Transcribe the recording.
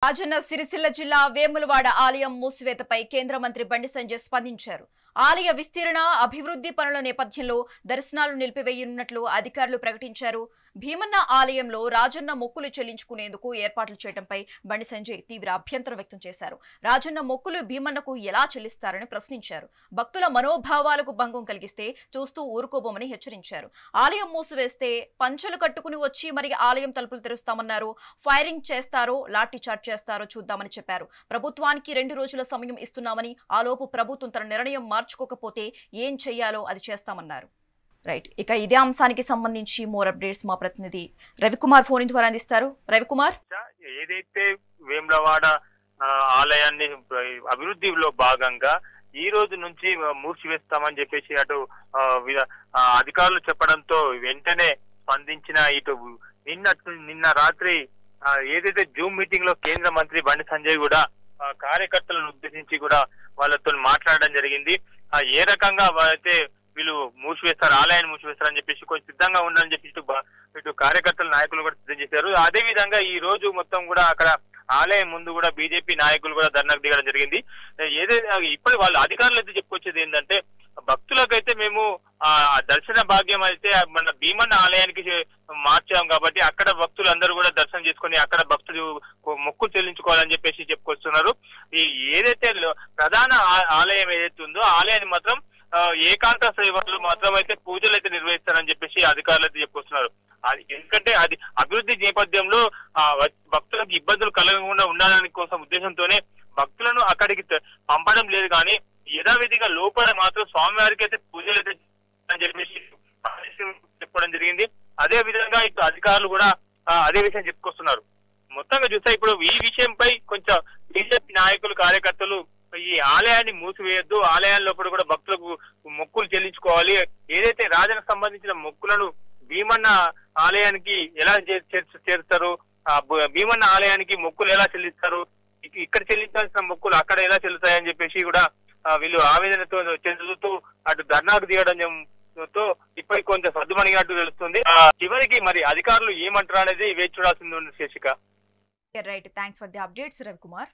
రాజన్న సిరిసిల్ల జిల్లా వేములవాడ ఆలయం మూసివేతపై కేంద్ర మంత్రి బండి సంజయ్ స్పందించారు. ఆలయ విస్తీర్ణ అభివృద్ధి పనుల నేపథ్యంలో దర్శనాలు నిలిపివేయనున్నట్లు అధికారులు ప్రకటించారు. భీమన్న ఆలయంలో రాజన్న మొక్కులు చెల్లించుకునేందుకు ఏర్పాట్లు చేయడంపై బండి సంజయ్ తీవ్ర అభ్యంతరం వ్యక్తం చేశారు. రాజన్న మొక్కులు భీమన్నకు ఎలా చెల్లిస్తారని ప్రశ్నించారు. భక్తుల మనోభావాలకు భంగం కలిగిస్తే చూస్తూ ఊరుకోబోమని హెచ్చరించారు. ఆలయం మూసివేస్తే పంచలు కట్టుకుని వచ్చి మరి ఆలయం తలుపులు తెరుస్తామన్నారు. ఫైరింగ్ చేస్తారో లాఠీ చార్జ్ చేస్తారో చూద్దామని చెప్పారు. ప్రభుత్వానికి 2 రోజుల సమయం ఇస్తున్నామని, ఆలోపు ప్రభుత్వం తన నిర్ణయం మార్చుకోకపోతే ఏం చేయాలో అది చేస్తామన్నారు. రైట్, ఇక ఇదే అంశానికి సంబంధించి మోర్ అప్డేట్స్ మా ప్రతినిధి రవికుమార్ ఫోన్ ద్వారా అందిస్తారు. రవికుమార్, ఏదైతే వేములవాడ ఆలయాన్ని అభివృద్ధిలో భాగంగా ఈ రోజు నుంచి మూసివేస్తామని చెప్పేసి అటు అధికారులు చెప్పడంతో వెంటనే స్పందించిన ఇటు నిన్న రాత్రి ఏదైతే జూమ్ మీటింగ్ లో కేంద్ర మంత్రి బండి సంజయ్ కూడా కార్యకర్తలను ఉద్దేశించి కూడా వాళ్ళతో మాట్లాడడం జరిగింది. ఏ రకంగా అయితే వీళ్ళు మూసివేస్తారు, ఆలయాన్ని మూసివేస్తారని చెప్పేసి కొంచెం సిద్ధంగా ఉండాలని చెప్పి ఇటు కార్యకర్తల నాయకులు కూడా సిద్ధం చేశారు. అదే విధంగా ఈ రోజు మొత్తం కూడా అక్కడ ఆలయం ముందు కూడా బీజేపీ నాయకులు కూడా ధర్నాకు దిగడం జరిగింది. ఏదైతే ఇప్పుడు వాళ్ళు అధికారులు అయితే చెప్పుకొచ్చేది ఏంటంటే, భక్తులకైతే మేము దర్శన భాగ్యం అయితే మన భీమన్న ఆలయానికి మార్చాం కాబట్టి అక్కడ భక్తులు అందరూ కూడా దర్శనం చేసుకుని అక్కడ భక్తులు మొక్కు చెల్లించుకోవాలని చెప్పేసి చెప్పుకొస్తున్నారు. ఈ ఏదైతే ప్రధాన ఆలయం ఏదైతే ఉందో ఆలయాన్ని మాత్రం ఏకాంత సేవలు మాత్రం అయితే పూజలు అయితే నిర్వహిస్తారని చెప్పేసి అధికారులు అయితే చెప్పుకొస్తున్నారు. ఎందుకంటే అది అభివృద్ధి నేపథ్యంలో భక్తులకు ఇబ్బందులు కలగకుండా ఉండడానికి కోసం ఉద్దేశంతోనే భక్తులను అక్కడికి పంపడం లేదు. కానీ యథావిధిగా లోపల మాత్రం స్వామివారికి అయితే పూజలు అయితే అని చెప్పేసి చెప్పడం జరిగింది. అదే విధంగా ఇప్పుడు అధికారులు కూడా అదే విషయం చెప్పుకొస్తున్నారు. మొత్తంగా చూస్తే ఇప్పుడు ఈ విషయంపై కొంచెం బీజేపీ నాయకులు కార్యకర్తలు ఈ ఆలయాన్ని మూసివేయద్దు, ఆలయాల లోపల కూడా భక్తులకు మొక్కులు చెల్లించుకోవాలి, ఏదైతే రాజనకు సంబంధించిన మొక్కులను భీమన్న ఆలయానికి ఎలా చేరుస్తారు, భీమన్న ఆలయానికి మొక్కులు ఎలా చెల్లిస్తారు, ఇక్కడ చెల్లించాల్సిన మొక్కులు అక్కడ ఎలా చెల్లుతాయని చెప్పేసి కూడా వీళ్ళు ఆవేదనతో చెందుతూ అటు ధర్నాకు దిగడంతో ఇప్పటికి కొంచెం సర్దుమణిగినట్టు తెలుస్తుంది. చివరికి మరి అధికారులు ఏమంటారు అనేది వేచి చూడాల్సింది ఉంది. Shashika, right, thanks for the updates Ravikumar.